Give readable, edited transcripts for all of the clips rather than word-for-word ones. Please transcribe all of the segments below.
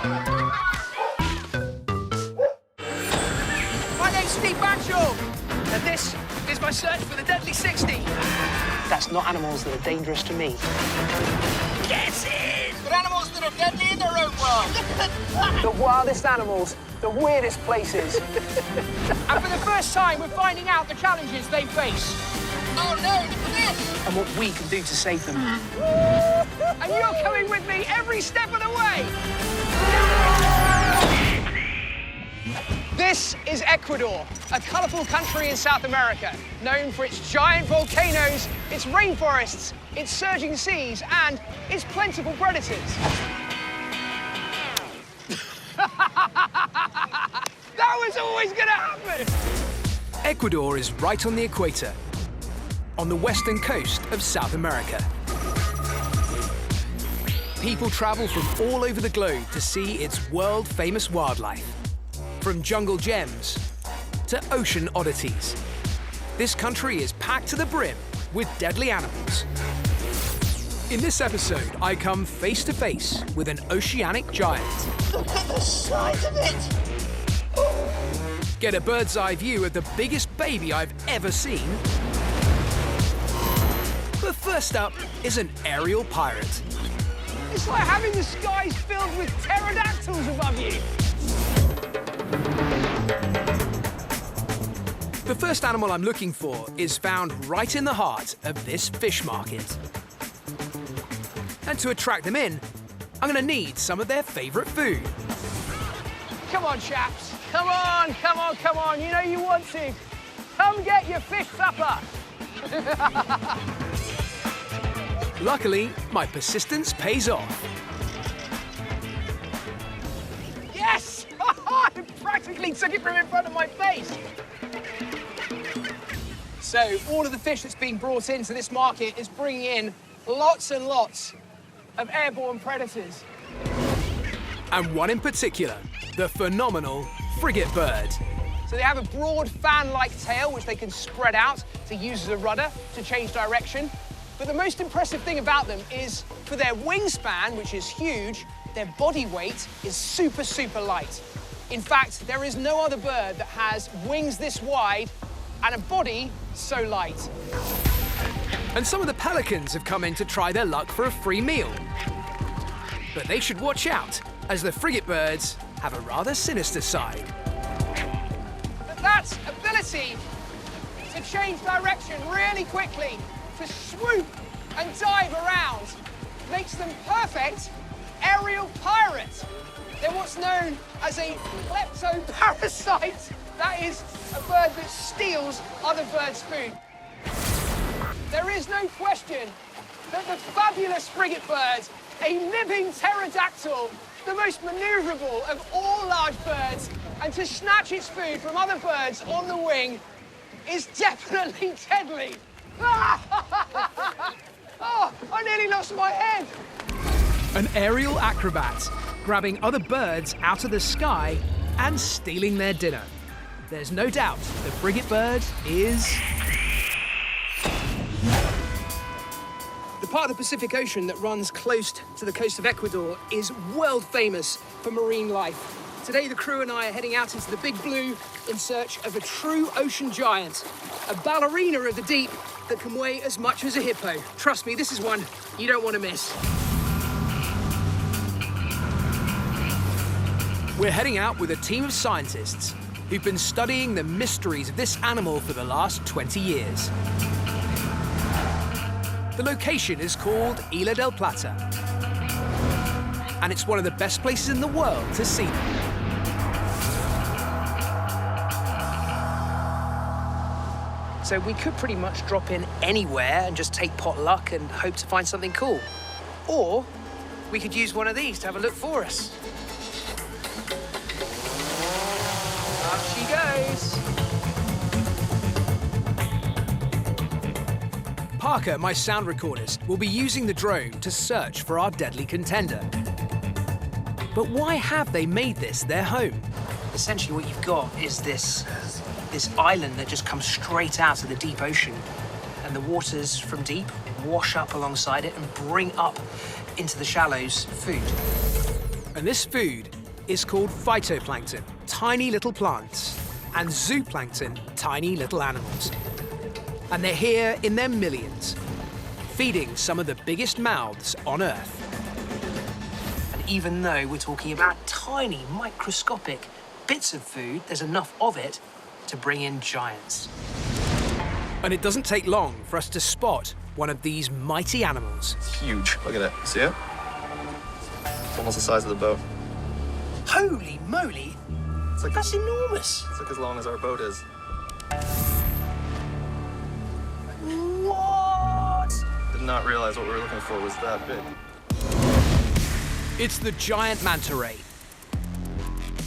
My name's Steve Banshaw, and this is my search for the deadly 60. That's not animals that are dangerous to me. Get in! But animals that are deadly in their own world. The wildest animals, the weirdest places. And for the first time, we're finding out the challenges they face. Oh no, look at this! And what we can do to save them. And you're coming with me every step of the way! This is Ecuador, a colourful country in South America, known for its giant volcanoes, its rainforests, its surging seas, and its plentiful predators. That was always going to happen! Ecuador is right on the equator, on the western coast of South America. People travel from all over the globe to see its world-famous wildlife. From jungle gems to ocean oddities. This country is packed to the brim with deadly animals. In this episode, I come face to face with an oceanic giant. Look at the size of it! Get a bird's eye view of the biggest baby I've ever seen. But first up is an aerial pirate. It's like having the skies filled with pterodactyls above you. The first animal I'm looking for is found right in the heart of this fish market. And to attract them in, I'm going to need some of their favourite food. Come on, chaps. Come on, come on, come on. You know you want to. Come get your fish supper. Luckily, my persistence pays off. Yes! I practically took it from in front of my face. So, all of the fish that's being brought into this market is bringing in lots and lots of airborne predators. And one in particular, the phenomenal frigate bird. So they have a broad fan-like tail, which they can spread out to use as a rudder to change direction. But the most impressive thing about them is, for their wingspan, which is huge, their body weight is super, super light. In fact, there is no other bird that has wings this wide and a body so light. And some of the pelicans have come in to try their luck for a free meal. But they should watch out, as the frigate birds have a rather sinister side. But that ability to change direction really quickly, to swoop and dive around, makes them perfect aerial pirates. They're what's known as a kleptoparasite. That is a bird that steals other birds' food. There is no question that the fabulous frigate bird, a living pterodactyl, the most maneuverable of all large birds, and to snatch its food from other birds on the wing is definitely deadly. Oh, I nearly lost my head. An aerial acrobat, grabbing other birds out of the sky and stealing their dinner. There's no doubt the frigate bird is... The part of the Pacific Ocean that runs close to the coast of Ecuador is world famous for marine life. Today, the crew and I are heading out into the big blue in search of a true ocean giant, a ballerina of the deep that can weigh as much as a hippo. Trust me, this is one you don't want to miss. We're heading out with a team of scientists who've been studying the mysteries of this animal for the last 20 years. The location is called Isla del Plata, and it's one of the best places in the world to see them. So we could pretty much drop in anywhere and just take pot luck and hope to find something cool. Or we could use one of these to have a look for us. Up she goes. Parker, my sound recordist, will be using the drone to search for our deadly contender. But why have they made this their home? Essentially what you've got is this island that just comes straight out of the deep ocean, and the waters from deep wash up alongside it and bring up into the shallows food. And this food is called phytoplankton, tiny little plants, and zooplankton, tiny little animals. And they're here in their millions, feeding some of the biggest mouths on Earth. And even though we're talking about tiny, microscopic bits of food, there's enough of it to bring in giants. And it doesn't take long for us to spot one of these mighty animals. It's huge. Look at it. See it? It's almost the size of the boat. Holy moly! It's like, That's enormous. it's like as long as our boat is. What? Did not realize what we were looking for was that big. It's the giant manta ray,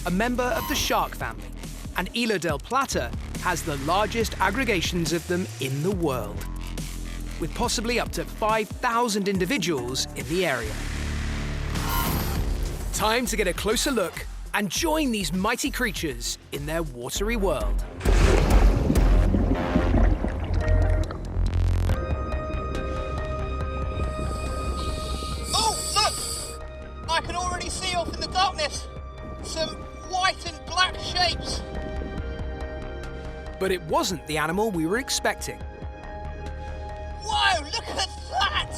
a member of the shark family, and Isla del Plata has the largest aggregations of them in the world, with possibly up to 5,000 individuals in the area. Time to get a closer look and join these mighty creatures in their watery world. Oh, look! I can already see off in the darkness some white and black shapes. But it wasn't the animal we were expecting. Whoa, look at that!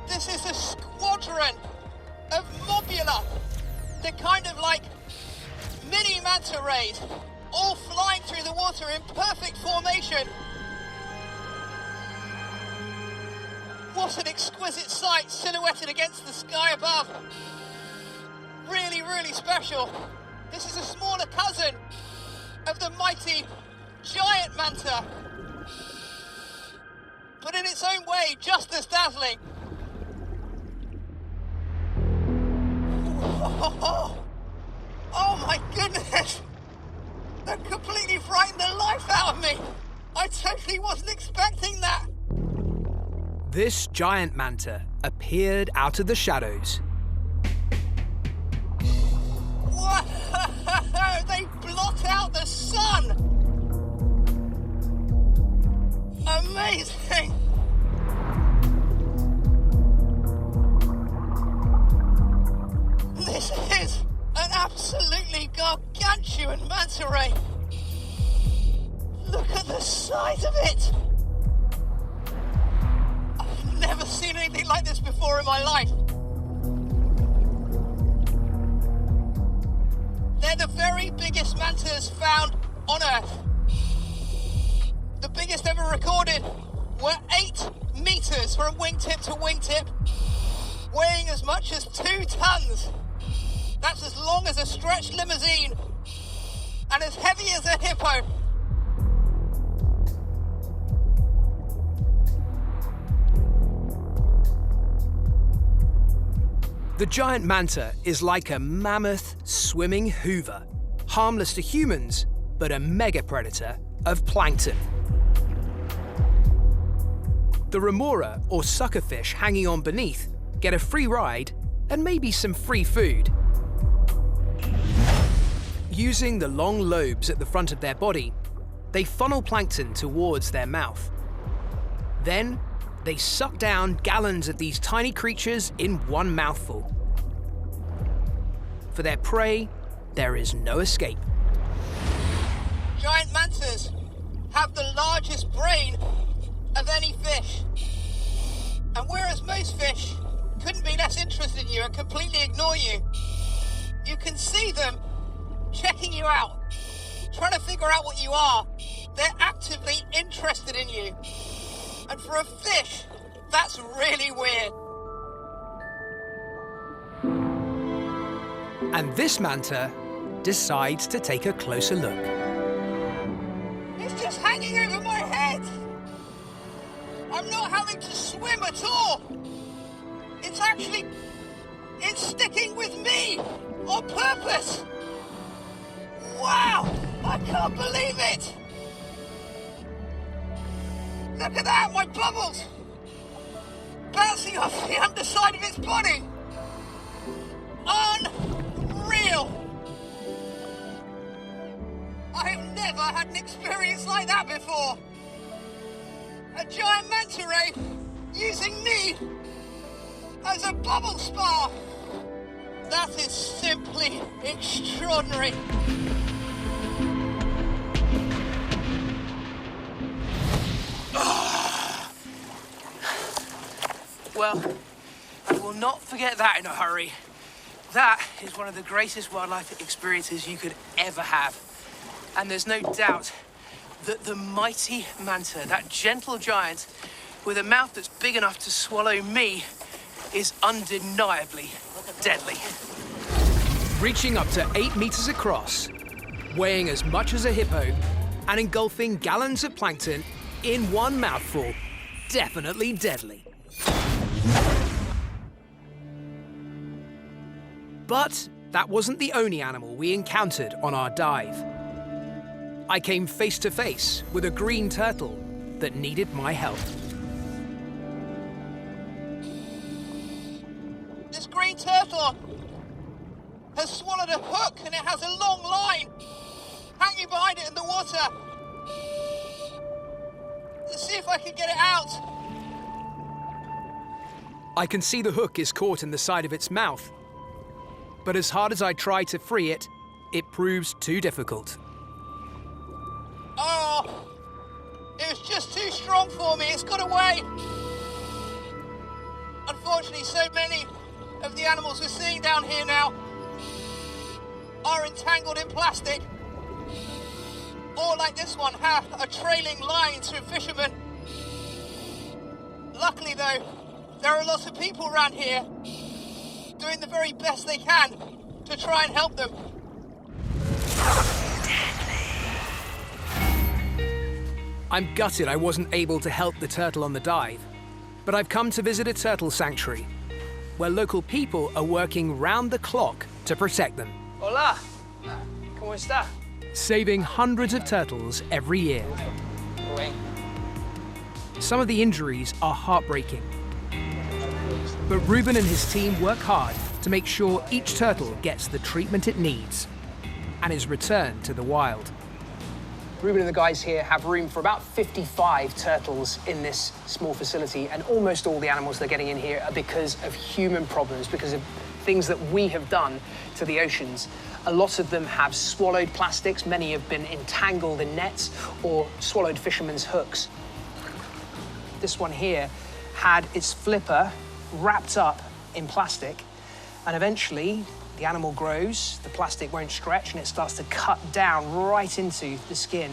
This is a squadron of mobula. They're kind of like mini manta rays, all flying through the water in perfect formation. What an exquisite sight silhouetted against the sky above. Really, really special. This is a smaller cousin of the mighty giant manta, but in its own way, just as dazzling. Oh my goodness! That completely frightened the life out of me! I totally wasn't expecting that! This giant manta appeared out of the shadows. Whoa! They blot out the sun! Amazing! This is an absolutely gargantuan manta ray. Look at the size of it. I've never seen anything like this before in my life. They're the very biggest mantas found on Earth. The biggest ever recorded were 8 meters from wingtip to wingtip, weighing as much as 2 tons. That's as long as a stretched limousine and as heavy as a hippo. The giant manta is like a mammoth swimming hoover, harmless to humans, but a mega predator of plankton. The remora, or suckerfish hanging on beneath, get a free ride and maybe some free food. Using the long lobes at the front of their body, they funnel plankton towards their mouth. Then, they suck down gallons of these tiny creatures in one mouthful. For their prey, there is no escape. Giant mantas have the largest brain of any fish. And whereas most fish couldn't be less interested in you and completely ignore you, you can see them checking you out, trying to figure out what you are. They're actively interested in you. And for a fish, that's really weird. And this manta decides to take a closer look. It's just hanging over my head. I'm not having to swim at all. It's sticking with me on purpose. Wow, I can't believe it. Look at that, my bubbles bouncing off the underside of its body. Unreal. I have never had an experience like that before. A giant manta ray using me as a bubble spa. That is simply extraordinary. Well, I will not forget that in a hurry. That is one of the greatest wildlife experiences you could ever have. And there's no doubt that the mighty manta, that gentle giant with a mouth that's big enough to swallow me, is undeniably deadly. Reaching up to 8 meters across, weighing as much as a hippo, and engulfing gallons of plankton in one mouthful, definitely deadly. But that wasn't the only animal we encountered on our dive. I came face to face with a green turtle that needed my help. This green turtle has swallowed a hook and it has a long line hanging behind it in the water. Let's see if I can get it out. I can see the hook is caught in the side of its mouth. But as hard as I try to free it, it proves too difficult. Oh, it was just too strong for me. It's got away. Unfortunately, so many of the animals we're seeing down here now are entangled in plastic. Or like this one, have a trailing line through fishermen. Luckily though, there are lots of people around here doing the very best they can to try and help them. I'm gutted I wasn't able to help the turtle on the dive, but I've come to visit a turtle sanctuary where local people are working round the clock to protect them, Hola. ¿Cómo está? saving hundreds of turtles every year. Some of the injuries are heartbreaking, but Ruben and his team work hard to make sure each turtle gets the treatment it needs and is returned to the wild. Ruben and the guys here have room for about 55 turtles in this small facility, and almost all the animals they're getting in here are because of human problems, because of things that we have done to the oceans. A lot of them have swallowed plastics, many have been entangled in nets or swallowed fishermen's hooks. This one here had its flipper wrapped up in plastic, and eventually the animal grows, the plastic won't stretch, and it starts to cut down right into the skin.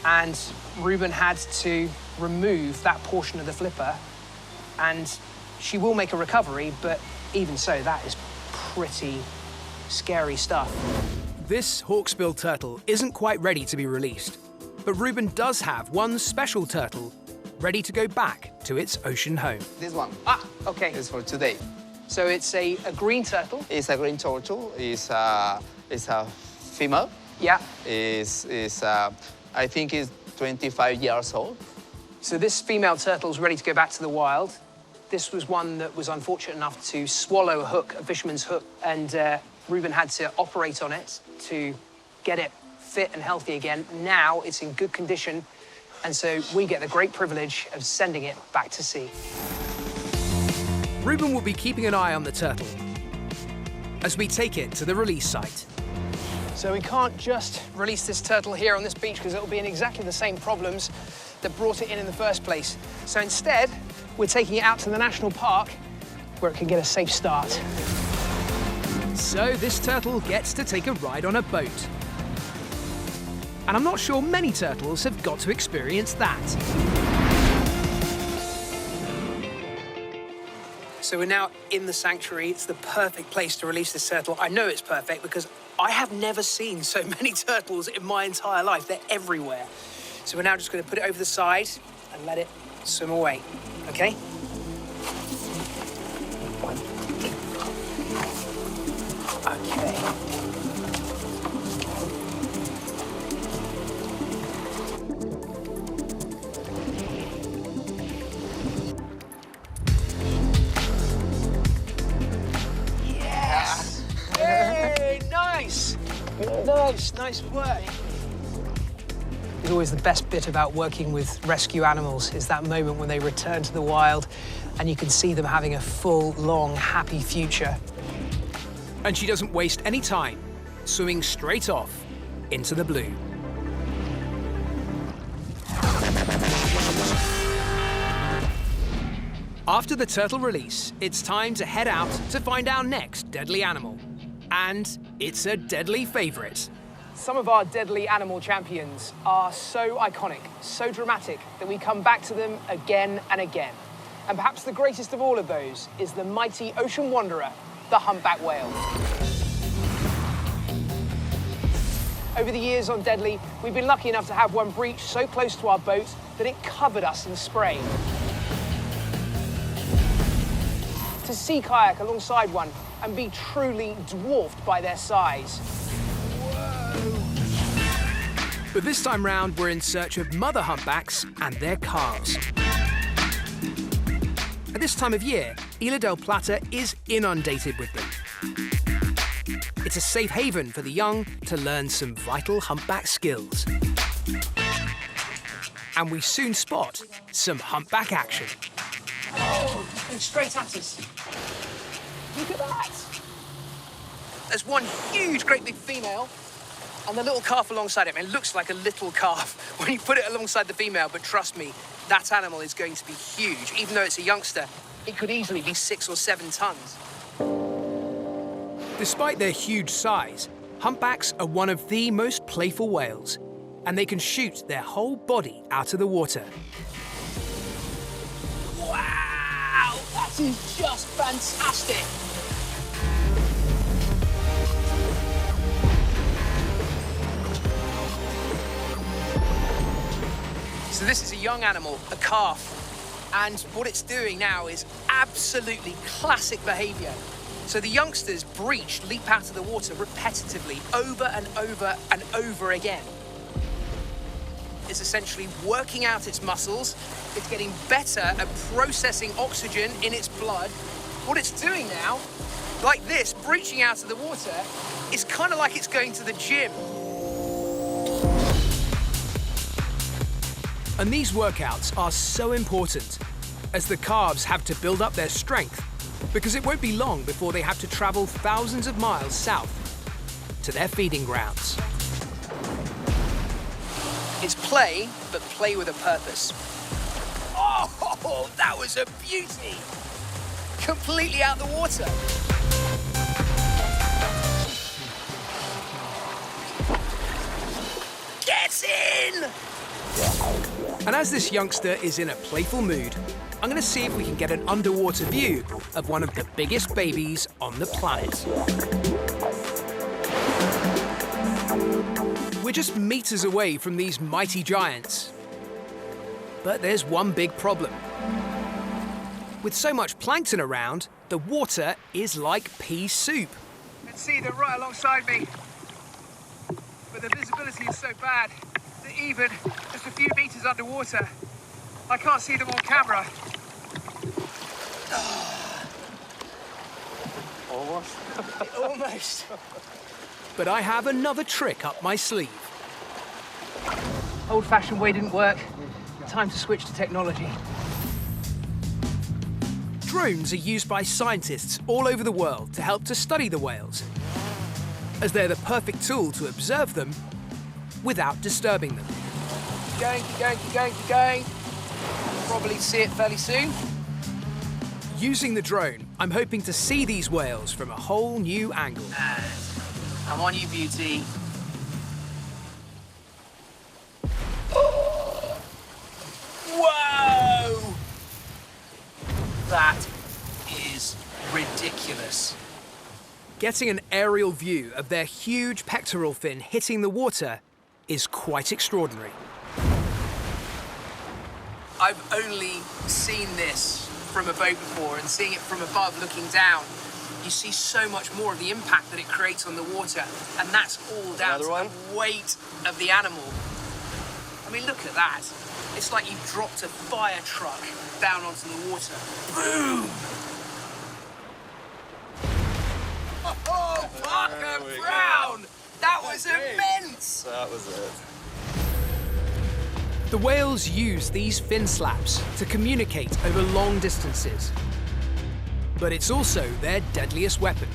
And Ruben had to remove that portion of the flipper, and she will make a recovery, but even so, that is pretty scary stuff. This hawksbill turtle isn't quite ready to be released, but Ruben does have one special turtle ready to go back to its ocean home. This one Ah, okay. is for today. So it's a green turtle. It's a green turtle. It's a female. Yeah. I think it's 25 years old. So this female turtle's ready to go back to the wild. This was one that was unfortunate enough to swallow a hook, a fisherman's hook, and Ruben had to operate on it to get it fit and healthy again. Now it's in good condition, and so we get the great privilege of sending it back to sea. Ruben will be keeping an eye on the turtle as we take it to the release site. So we can't just release this turtle here on this beach because it'll be in exactly the same problems that brought it in the first place. So instead, we're taking it out to the national park where it can get a safe start. So this turtle gets to take a ride on a boat. And I'm not sure many turtles have got to experience that. So we're now in the sanctuary. It's the perfect place to release this turtle. I know it's perfect because I have never seen so many turtles in my entire life. They're everywhere. So we're now just going to put it over the side and let it swim away, okay? Okay. Nice work. It's always the best bit about working with rescue animals is that moment when they return to the wild and you can see them having a full, long, happy future. And she doesn't waste any time, swimming straight off into the blue. After the turtle release, it's time to head out to find our next deadly animal. And it's a deadly favorite. Some of our deadly animal champions are so iconic, so dramatic, that we come back to them again and again. And perhaps the greatest of all of those is the mighty ocean wanderer, the humpback whale. Over the years on Deadly, we've been lucky enough to have one breach so close to our boat that it covered us in spray. To sea kayak alongside one and be truly dwarfed by their size. But this time round, we're in search of mother humpbacks and their calves. At this time of year, Isla del Plata is inundated with them. It's a safe haven for the young to learn some vital humpback skills. And we soon spot some humpback action. Oh, coming straight at us. Look at that. There's one huge, great big female, and the little calf alongside it. I mean, it looks like a little calf when you put it alongside the female, but trust me, that animal is going to be huge. Even though it's a youngster, it could easily be 6 or 7 tons. Despite their huge size, humpbacks are one of the most playful whales, and they can shoot their whole body out of the water. Wow, that is just fantastic. So this is a young animal, a calf, and what it's doing now is absolutely classic behavior. So the youngsters breach, leap out of the water repetitively, over and over and over again. It's essentially working out its muscles. It's getting better at processing oxygen in its blood. What it's doing now, like this, breaching out of the water, is kind of like it's going to the gym. And these workouts are so important, as the calves have to build up their strength, because it won't be long before they have to travel thousands of miles south to their feeding grounds. It's play, but play with a purpose. Oh, that was a beauty! Completely out the water. Get in! And as this youngster is in a playful mood, I'm going to see if we can get an underwater view of one of the biggest babies on the planet. We're just meters away from these mighty giants. But there's one big problem. With so much plankton around, the water is like pea soup. I can see them right alongside me. But the visibility is so bad that even just a few meters underwater, I can't see them on camera. Almost. Almost. But I have another trick up my sleeve. Old-fashioned way didn't work. Time to switch to technology. Drones are used by scientists all over the world to help to study the whales, as they're the perfect tool to observe them without disturbing them. Keep going, keep going, keep going, keep going. Probably see it fairly soon. Using the drone, I'm hoping to see these whales from a whole new angle. Come on, you beauty. Whoa! That is ridiculous. Getting an aerial view of their huge pectoral fin hitting the water is quite extraordinary. I've only seen this from a boat before, and seeing it from above looking down, you see so much more of the impact that it creates on the water, and that's all down to the weight of the animal. I mean, look at that. It's like you've dropped a fire truck down onto the water. Boom! Oh, Parker Brown! That was immense! That was it. The whales use these fin slaps to communicate over long distances. But it's also their deadliest weapon.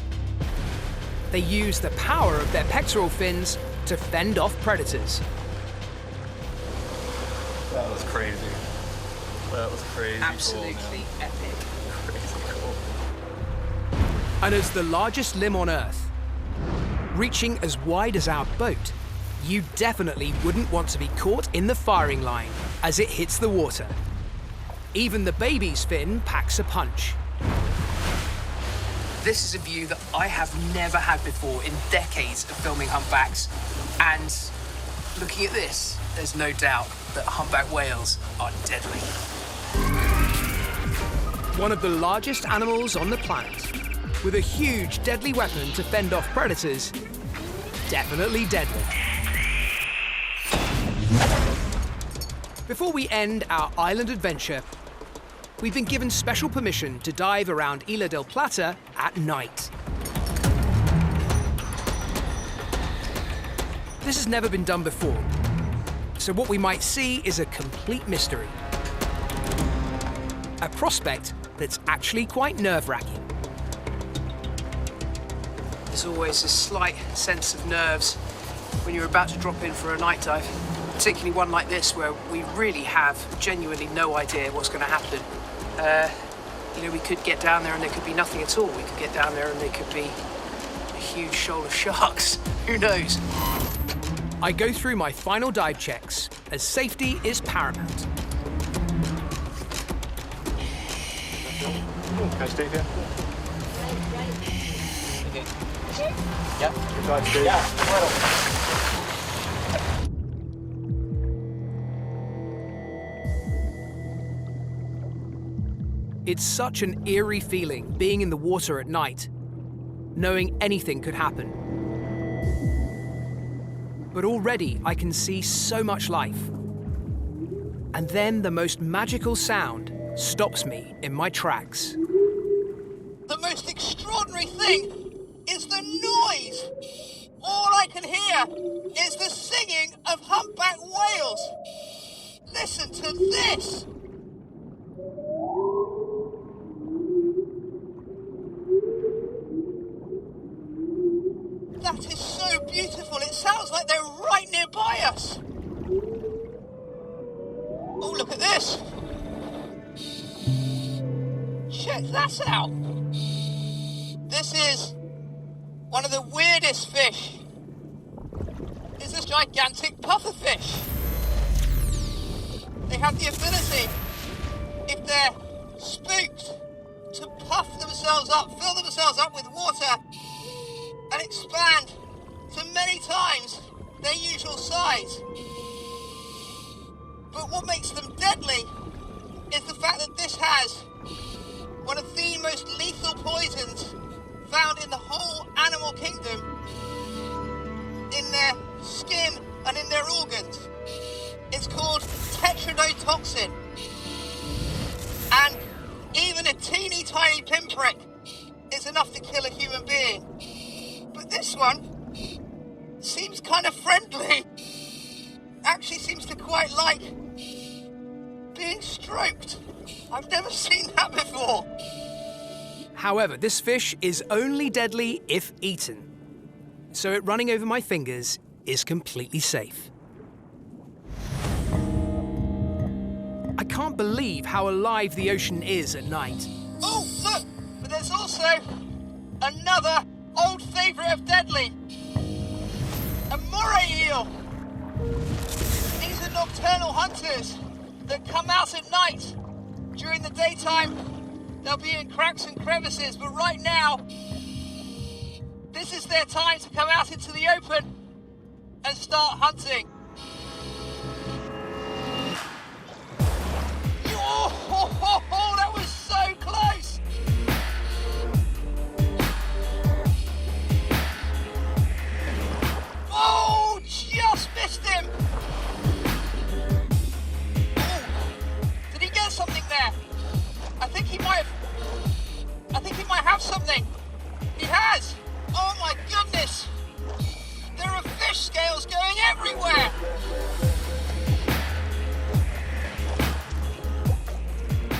They use the power of their pectoral fins to fend off predators. That was crazy. That was crazy. Absolutely epic. Crazy cool. And as the largest limb on Earth, reaching as wide as our boat, you definitely wouldn't want to be caught in the firing line as it hits the water. Even the baby's fin packs a punch. This is a view that I have never had before in decades of filming humpbacks. And looking at this, there's no doubt that humpback whales are deadly. One of the largest animals on the planet, with a huge deadly weapon to fend off predators, definitely deadly. Before we end our island adventure, we've been given special permission to dive around Isla del Plata at night. This has never been done before, so what we might see is a complete mystery. A prospect that's actually quite nerve-wracking. There's always a slight sense of nerves when you're about to drop in for a night dive, particularly one like this where we really have genuinely no idea what's going to happen. You know, we could get down there and there could be nothing at all. We could get down there and there could be a huge shoal of sharks. Who knows? I go through my final dive checks, as safety is paramount. Can I stay here? Yeah. Good Steve. Yeah. It's such an eerie feeling being in the water at night, knowing anything could happen. But already I can see so much life. And then the most magical sound stops me in my tracks. The most extraordinary thing is the noise. All I can hear is the singing of humpback whales. Listen to this. That is so beautiful. It sounds like they're right nearby us. Oh, look at this. Check that out. This is one of the weirdest fish. It's this gigantic pufferfish. They have the ability, if they're spooked, to puff themselves up, fill themselves up with water, and expand to many times their usual size. But what makes them deadly is the fact that this has one of the most lethal poisons found in the whole animal kingdom in their skin and in their organs. It's called tetrodotoxin. And even a teeny tiny pinprick is enough to kill a human being. But this one seems kind of friendly. Actually seems to quite like being stroked. I've never seen that before. However, this fish is only deadly if eaten, so it running over my fingers is completely safe. I can't believe how alive the ocean is at night. Oh, look! But there's also another old favourite of deadly. A moray eel. These are nocturnal hunters that come out at night. During the daytime, they'll be in cracks and crevices, but right now, this is their time to come out into the open and start hunting. Oh, that was so close! Oh, just missed him! Oh, did he get something there? I think he might have something. He has! Oh my goodness! There are fish scales going everywhere!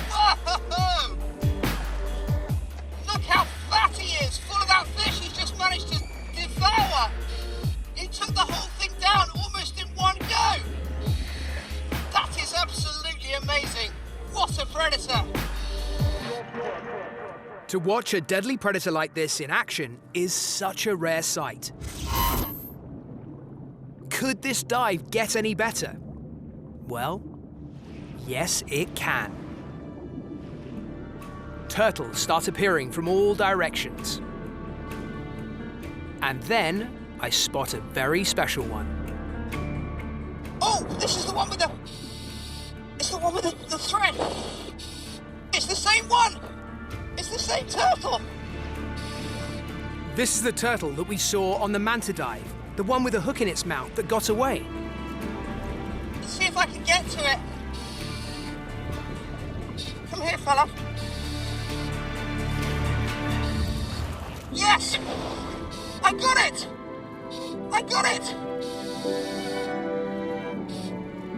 Whoa! Look how fat he is! Full of that fish, he's just managed to To watch a deadly predator like this in action is such a rare sight. Could this dive get any better? Well, yes, it can. Turtles start appearing from all directions. And then I spot a very special one. Oh, this is the one with the... It's the one with the thread. It's the same one. It's the same turtle. This is the turtle that we saw on the manta dive, the one with a hook in its mouth that got away. Let's see if I can get to it. Come here, fella. Yes! I got it! I got it!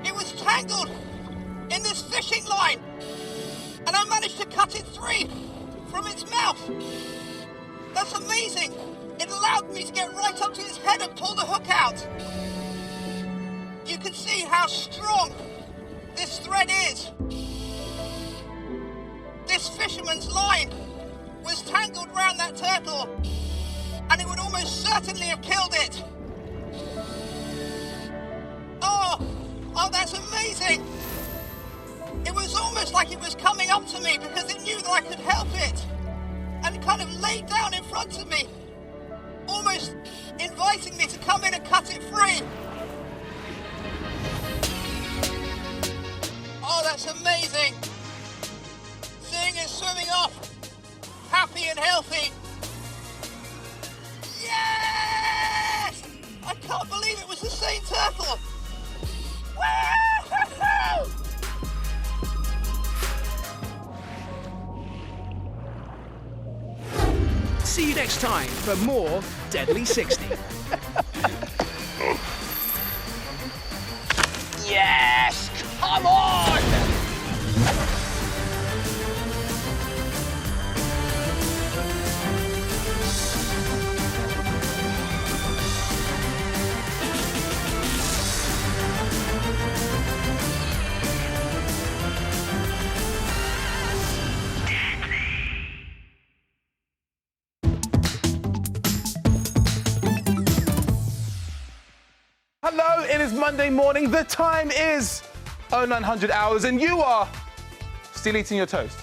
It was tangled in this fishing line, and I managed to cut it free from its mouth. That's amazing. It allowed me to get right up to its head and pull the hook out. You can see how strong this thread is. This fisherman's line was tangled round that turtle, and it would almost certainly have killed it. Oh, that's amazing. It was almost like it was coming up to me because it knew that I could help it, and it kind of laid down in front of me, almost inviting me to come in and cut it free. Oh, that's amazing. Seeing it swimming off, happy and healthy. Yes! I can't believe it was the same turtle. Woo-hoo-hoo! See you next time for more Deadly 60. Yes! Come on! Hello, it is Monday morning. The time is 0900 hours, and you are still eating your toast.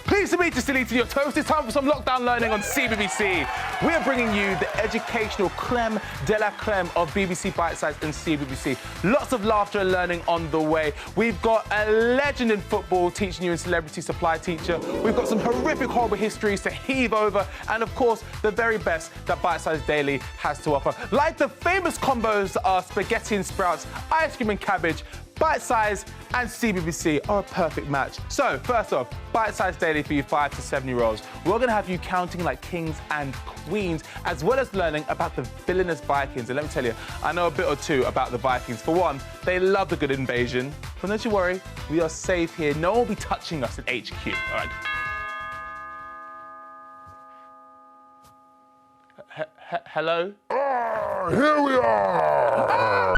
Pleased to meet you, still eating your toast. It's time for some lockdown learning on CBBC. We are bringing you the educational creme de la creme of BBC Bite Size and CBBC. Lots of laughter and learning on the way. We've got a legend in football teaching you in celebrity supply teacher. We've got some horrific, horrible histories to heave over. And of course, the very best that Bite Size Daily has to offer. Like the famous combos are spaghetti and sprouts, ice cream and cabbage, Bite Size and CBBC are a perfect match. So, first off, Bite Size Daily for you 5 to 7-year-olds. We're going to have you counting like kings and queens, as well as learning about the villainous Vikings. And let me tell you, I know a bit or two about the Vikings. For one, they love the good invasion. But don't you worry, we are safe here. No one will be touching us at HQ, all right? Hello? Here we are!